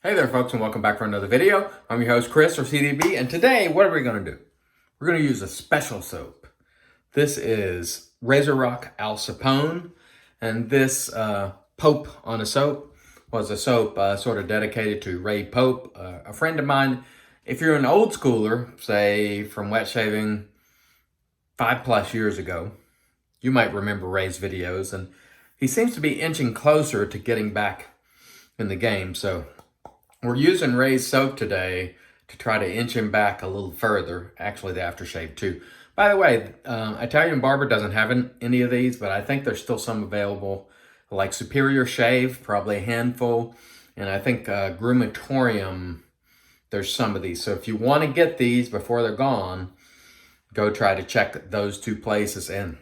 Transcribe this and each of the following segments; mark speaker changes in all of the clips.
Speaker 1: Hey there folks, and welcome back for another video. I'm your host Chris, or CDB, and today what are we going to do? We're going to use a special soap. This is RazoRock Al Sapone, and this Pope on a soap was a soap sort of dedicated to Ray Pope, a friend of mine. If you're an old schooler, say from wet shaving 5+ years ago, you might remember Ray's videos, and he seems to be inching closer to getting back in the game. So we're using Ray's soap today to try to inch him back a little further. Actually, the aftershave too. By the way, Italian Barber doesn't have any of these, but I think there's still some available. Like Superior Shave, probably a handful. And I think Grumatorium, there's some of these. So if you want to get these before they're gone, go try to check those two places. And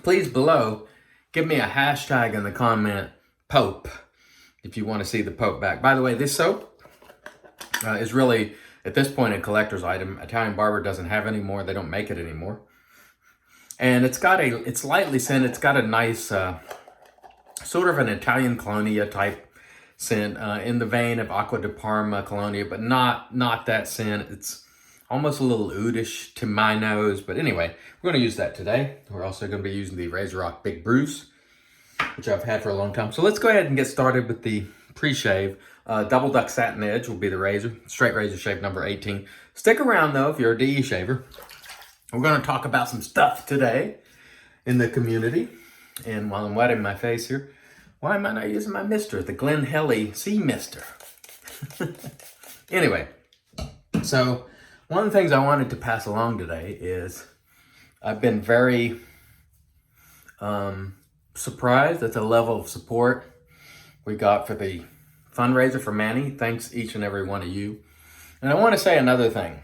Speaker 1: please below, give me a hashtag in the comment, Pope, if you want to see the Pope back. By the way, this soap is really, at this point, a collector's item. Italian Barber doesn't have any more. They don't make it anymore. And it's lightly scented. It's got a nice, sort of an Italian Colonia type scent, in the vein of Acqua di Parma Colonia, but not that scent. It's almost a little oudish to my nose. But anyway, we're going to use that today. We're also going to be using the RazoRock Big Bruce, which I've had for a long time. So let's go ahead and get started with the pre-shave. Dubl Duck Satinedge will be the razor. Straight razor shave number 18. Stick around though if you're a DE shaver. We're going to talk about some stuff today in the community. And while I'm wetting my face here, why am I not using my mister? The Glen Helly Sea Mister. Anyway, so one of the things I wanted to pass along today is I've been very surprised at the level of support we got for the fundraiser for Manny. Thanks each and every one of you. And I want to say another thing,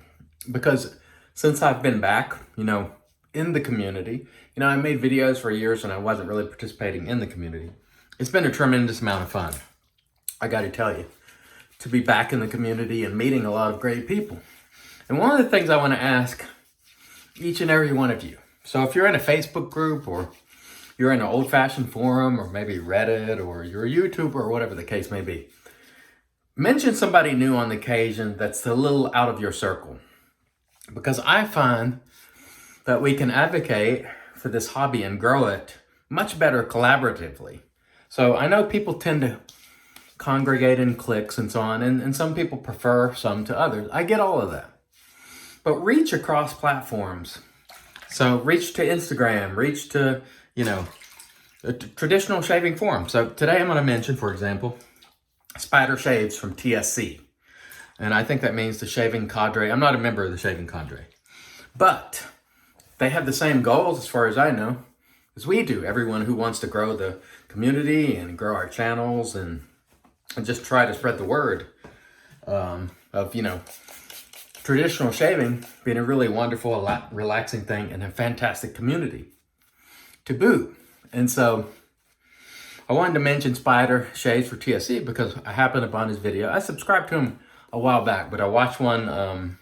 Speaker 1: because since I've been back, in the community, I made videos for years and I wasn't really participating in the community. It's been a tremendous amount of fun, I got to tell you, to be back in the community and meeting a lot of great people. And one of the things I want to ask each and every one of you, so if you're in a Facebook group, or you're in an old-fashioned forum, or maybe Reddit, or you're a YouTuber, or whatever the case may be, mention somebody new on the occasion that's a little out of your circle. Because I find that we can advocate for this hobby and grow it much better collaboratively. So I know people tend to congregate in cliques and so on, and some people prefer some to others. I get all of that. But reach across platforms. So reach to Instagram, reach to a traditional shaving forum. So today I'm going to mention, for example, Spider Shaves from TSC. And I think that means the Shaving Cadre. I'm not a member of the Shaving Cadre. But they have the same goals, as far as I know, as we do. Everyone who wants to grow the community and grow our channels and just try to spread the word of, traditional shaving being a really wonderful, relaxing thing and a fantastic community to boot. And so I wanted to mention Spider Shaves for TSC because I happened upon his video. I subscribed to him a while back, but I watched one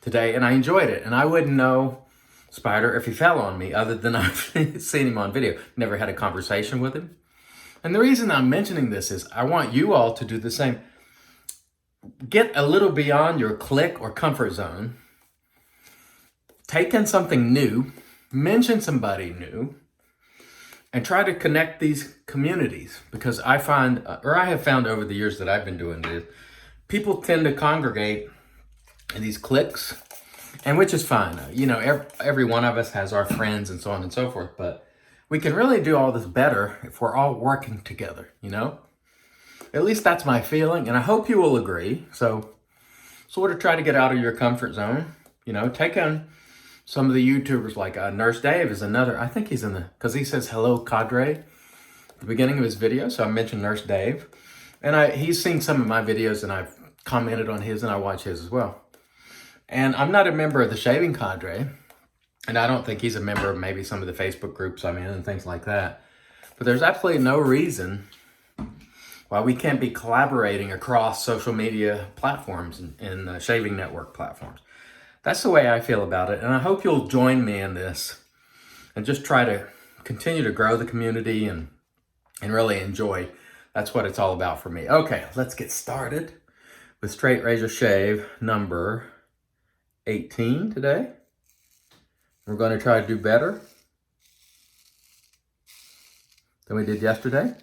Speaker 1: today and I enjoyed it. And I wouldn't know Spider if he fell on me, other than I've seen him on video. Never had a conversation with him. And the reason I'm mentioning this is I want you all to do the same. Get a little beyond your clique or comfort zone. Take in something new. Mention somebody new. And try to connect these communities. Because I have found over the years that I've been doing this, people tend to congregate in these cliques, and which is fine. Every one of us has our friends and so on and so forth, but we can really do all this better if we're all working together, At least that's my feeling, and I hope you will agree. So sort of try to get out of your comfort zone, take on some of the YouTubers, like Nurse Dave is another. I think he's because he says hello cadre at the beginning of his video, so I mentioned Nurse Dave. And he's seen some of my videos, and I've commented on his, and I watch his as well. And I'm not a member of the Shaving Cadre, and I don't think he's a member of maybe some of the Facebook groups I'm in and things like that. But there's absolutely no reason why we can't be collaborating across social media platforms and shaving network platforms. That's the way I feel about it, and I hope you'll join me in this and just try to continue to grow the community and really enjoy That's what it's all about for me. Okay, let's get started with straight razor shave number 18 today. We're going to try to do better than we did yesterday.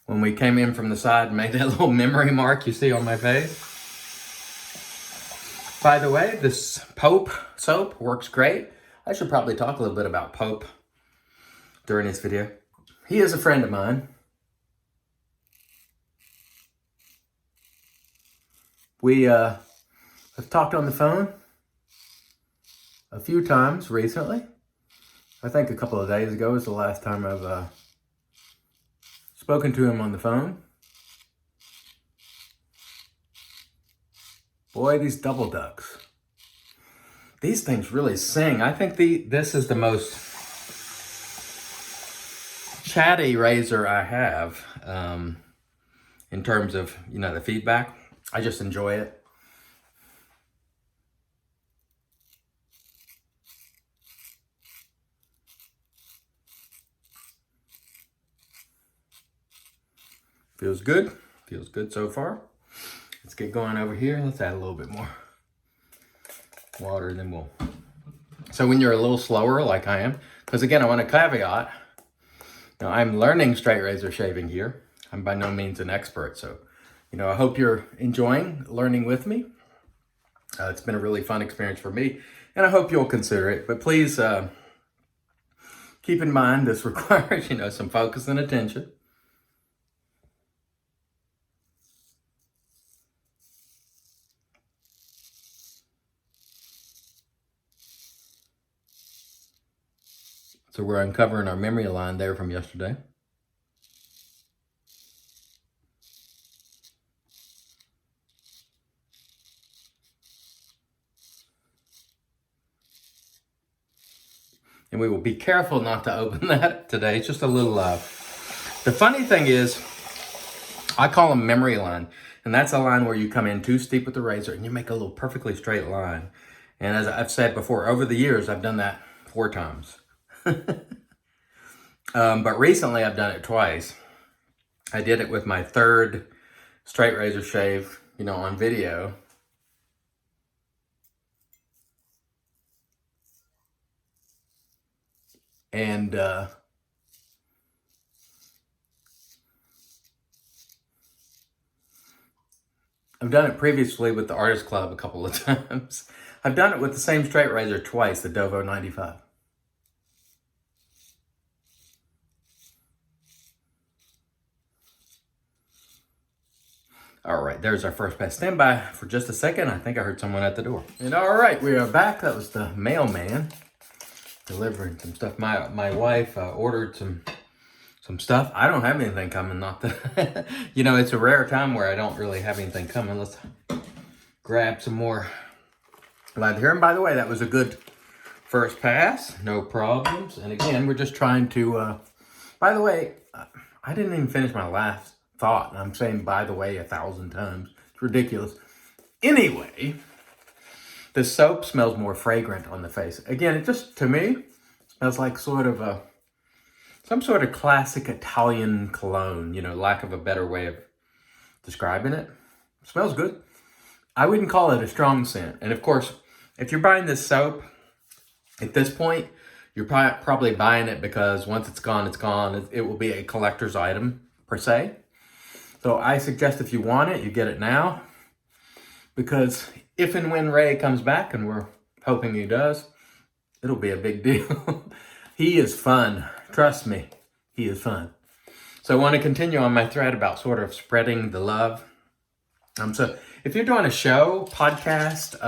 Speaker 1: When we came in from the side and made that little memory mark you see on my face. By the way, this Pope soap works great. I should probably talk a little bit about Pope during this video. He is a friend of mine. We have talked on the phone a few times recently. I think a couple of days ago was the last time I've spoken to him on the phone. Boy, these Dubl Ducks. These things really sing. I think this is the most chatty razor I have in terms of, the feedback. I just enjoy it. Feels good. Feels good so far. Let's get going over here. Let's add a little bit more water, then we'll... So when you're a little slower like I am, because again, I want to caveat, I'm learning straight razor shaving here. I'm by no means an expert, so, I hope you're enjoying learning with me. It's been a really fun experience for me, and I hope you'll consider it. But please keep in mind this requires, some focus and attention. So we're uncovering our memory line there from yesterday. And we will be careful not to open that today. It's just a little, the funny thing is, I call them memory line. And that's a line where you come in too steep with the razor and you make a little perfectly straight line. And as I've said before, over the years, I've done that 4 times. But recently I've done it twice. I did it with my 3rd straight razor shave, on video. And I've done it previously with the Artist Club a couple of times. I've done it with the same straight razor twice, the Dovo 95. All right, there's our first pass. Stand by for just a second. I think I heard someone at the door. And all right, we are back. That was the mailman delivering some stuff. My wife ordered some stuff. I don't have anything coming. Not that, it's a rare time where I don't really have anything coming. Let's grab some more light here. And by the way, that was a good first pass. No problems. And again, we're just trying to, by the way, I didn't even finish my last thought. I'm saying, by the way, 1,000 times. It's ridiculous. Anyway, the soap smells more fragrant on the face. Again, it just, to me, smells like sort of some sort of classic Italian cologne, lack of a better way of describing it. It smells good. I wouldn't call it a strong scent. And of course, if you're buying this soap, at this point, you're probably buying it because once it's gone, it's gone. It will be a collector's item, per se. So I suggest if you want it, you get it now. Because if and when Ray comes back, and we're hoping he does, it'll be a big deal. He is fun. Trust me, he is fun. So I want to continue on my thread about sort of spreading the love. So if you're doing a show, podcast,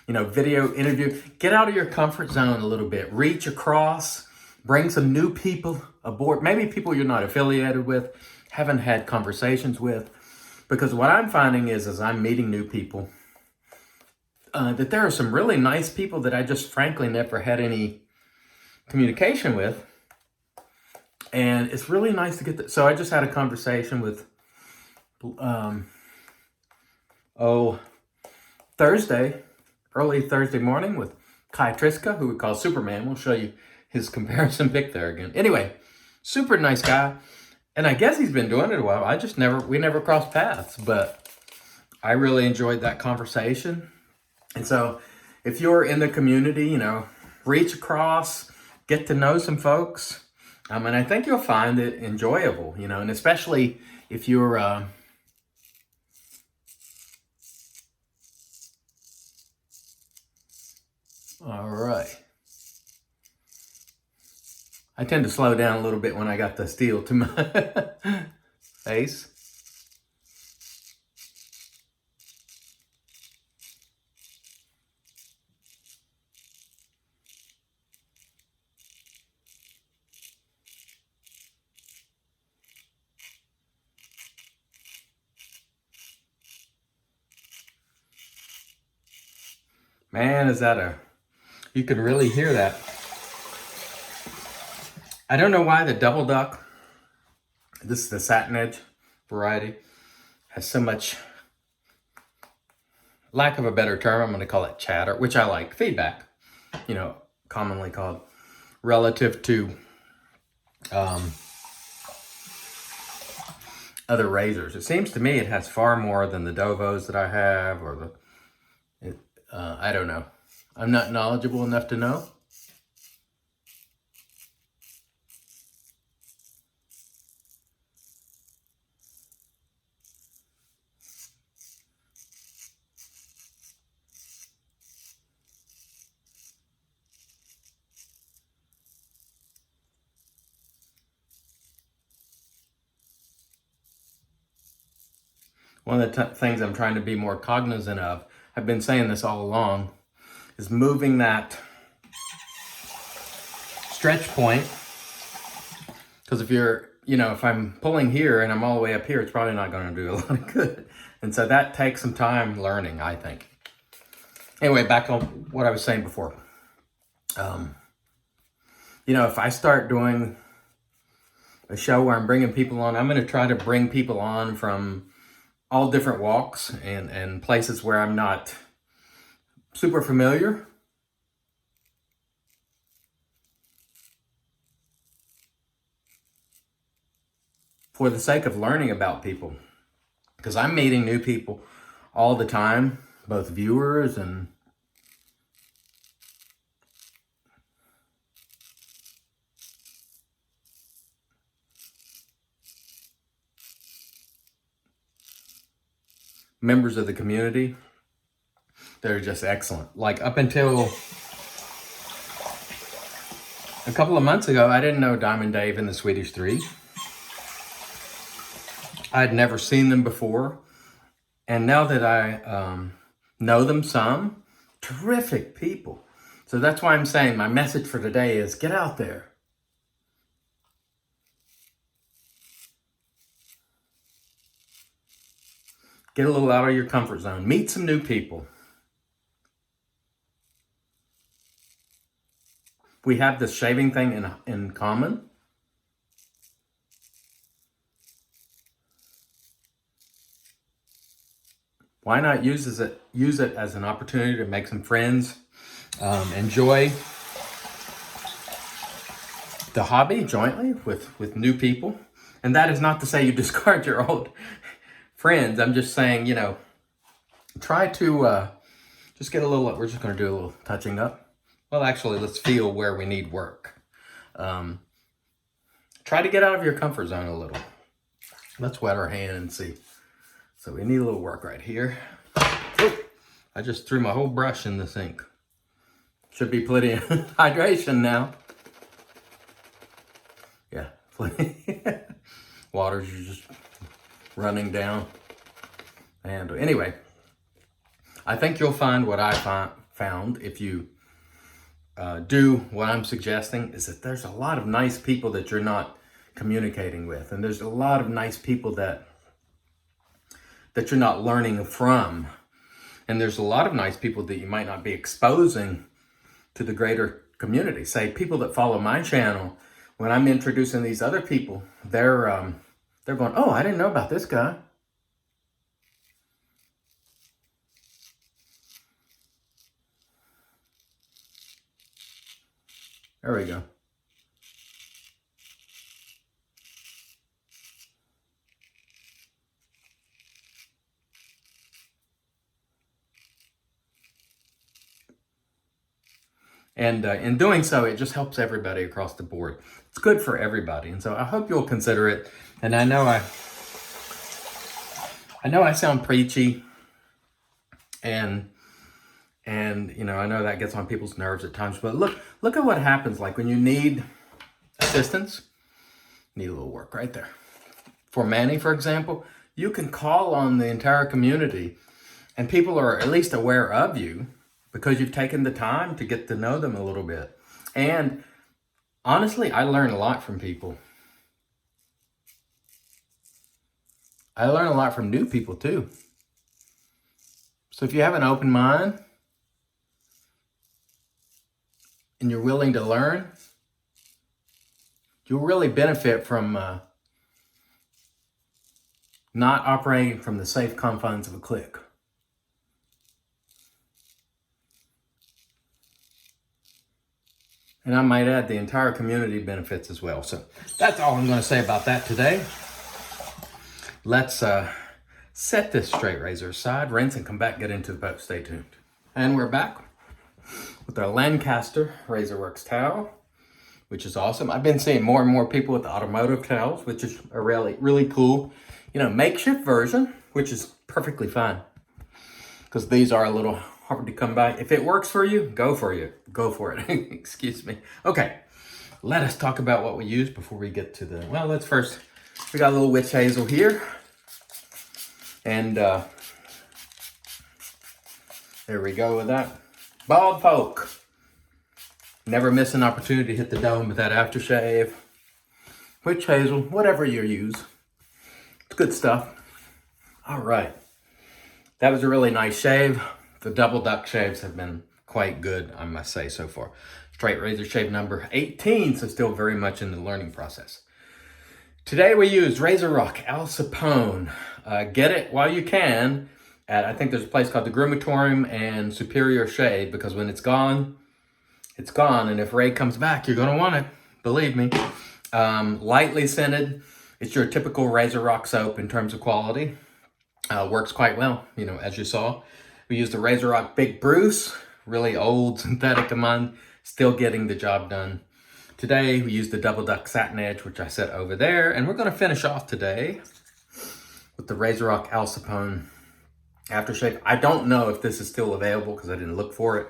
Speaker 1: video interview, get out of your comfort zone a little bit. Reach across, bring some new people aboard. Maybe people you're not affiliated with, haven't had conversations with. Because what I'm finding is, as I'm meeting new people, that there are some really nice people that I just frankly never had any communication with. And it's really nice to get that. So I just had a conversation with, early Thursday morning with Kai Triska, who we call Superman. We'll show you his comparison pic there again. Anyway, super nice guy. And I guess he's been doing it a while. We never crossed paths, but I really enjoyed that conversation. And so if you're in the community, you know, reach across, get to know some folks. And I think you'll find it enjoyable, you know, and especially if you're, all right. I tend to slow down a little bit when I got the steel to my face. Man, you can really hear that. I don't know why the Dubl Duck, this is the Satinedge variety, has so much, lack of a better term, I'm going to call it chatter, which I like, feedback, you know, commonly called, relative to other razors. It seems to me it has far more than the Dovos that I have, or I don't know. I'm not knowledgeable enough to know. One of the things I'm trying to be more cognizant of, I've been saying this all along, is moving that stretch point. Because if I'm pulling here and I'm all the way up here, it's probably not going to do a lot of good. And so that takes some time learning, I think. Anyway, back on what I was saying before. If I start doing a show where I'm bringing people on, I'm going to try to bring people on from all different walks and places where I'm not super familiar. For the sake of learning about people. Because I'm meeting new people all the time, both viewers and members of the community. They're just excellent. Like up until a couple of months ago, I didn't know Diamond Dave and the Swedish Three. I'd never seen them before. And now that I know them some, terrific people. So that's why I'm saying my message for today is get out there. Get a little out of your comfort zone. Meet some new people. We have this shaving thing in common. Why not use it as an opportunity to make some friends, enjoy the hobby jointly with new people. And that is not to say you discard your old friends. I'm just saying, try to just get a little, we're just going to do a little touching up. Well, actually, let's feel where we need work. Try to get out of your comfort zone a little. Let's wet our hand and see. So we need a little work right here. Oh, I just threw my whole brush in the sink. Should be plenty of hydration now. Yeah, plenty. Water's just running down. And anyway, I think you'll find what I found if you do what I'm suggesting, is that there's a lot of nice people that you're not communicating with. And there's a lot of nice people that you're not learning from. And there's a lot of nice people that you might not be exposing to the greater community. Say, people that follow my channel, when I'm introducing these other people, they're going, oh, I didn't know about this guy. There we go. And in doing so, it just helps everybody across the board. It's good for everybody. And so I hope you'll consider it. And I know I sound preachy, and you know, I know that gets on people's nerves at times, but look at what happens like when you need assistance. Need a little work right there. For Manny, for example, you can call on the entire community and people are at least aware of you because you've taken the time to get to know them a little bit. And honestly, I learn a lot from people. I learn a lot from new people too. So if you have an open mind and you're willing to learn, you'll really benefit from not operating from the safe confines of a clique. And I might add, the entire community benefits as well. So that's all I'm going to say about that today. Let's set this straight razor aside, rinse, and come back and get into the boat. Stay tuned. And we're back with our Lancaster RazoRock towel, which is awesome. I've been seeing more and more people with the automotive towels, which is a really cool, you know, makeshift version, which is perfectly fine. Because these are a little hard to come by. If it works for you, go for it. Go for it. Excuse me. Okay, let us talk about what we use before we get to the, well, let's first, we got a little witch hazel here. And there we go with that. Bald folk. Never miss an opportunity to hit the dome with that aftershave. Witch hazel, whatever you use. It's good stuff. All right. That was a really nice shave. The Dubl Duck shaves have been quite good, I must say, so far. Straight razor shave number 18, so still very much in the learning process. Today we used RazoRock Sapone. Get it while you can at, I think there's a place called the Groomatorium and Superior Shade, because when it's gone, it's gone. And if Ray comes back, you're gonna want it, believe me. Lightly scented. It's your typical RazoRock soap in terms of quality. Works quite well, you know, as you saw. We used the RazoRock Big Bruce, really old synthetic of mine, still getting the job done. Today, we used the Dubl Duck Satinedge, which I set over there, and we're gonna finish off today with the RazoRock Sapone aftershave. I don't know if this is still available because I didn't look for it,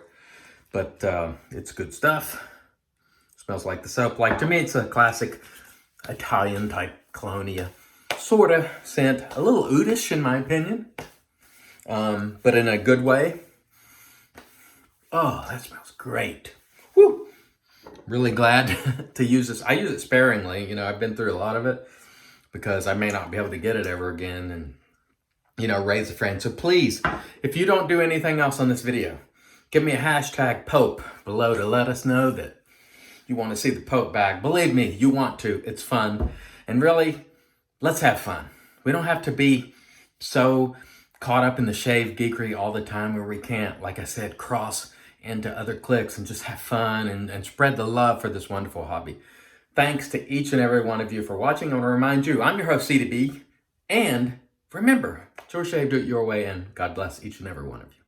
Speaker 1: but it's good stuff. Smells like the soap. Like, to me, it's a classic Italian type colonia sort of scent. A little oudish in my opinion, but in a good way. Oh, that smells great. Woo! Really glad to use this. I use it sparingly. You know, I've been through a lot of it because I may not be able to get it ever again, and, you know, raise a friend. So please, if you don't do anything else on this video, give me a hashtag Pope below to let us know that you want to see the Pope bag. Believe me, you want to. It's fun. And really, let's have fun. We don't have to be so caught up in the shave geekery all the time where we can't, like I said, cross into other cliques and just have fun and spread the love for this wonderful hobby. Thanks to each and every one of you for watching. I want to remind you, I'm your host, CDB. And remember, it's your shave, do it your way, and God bless each and every one of you.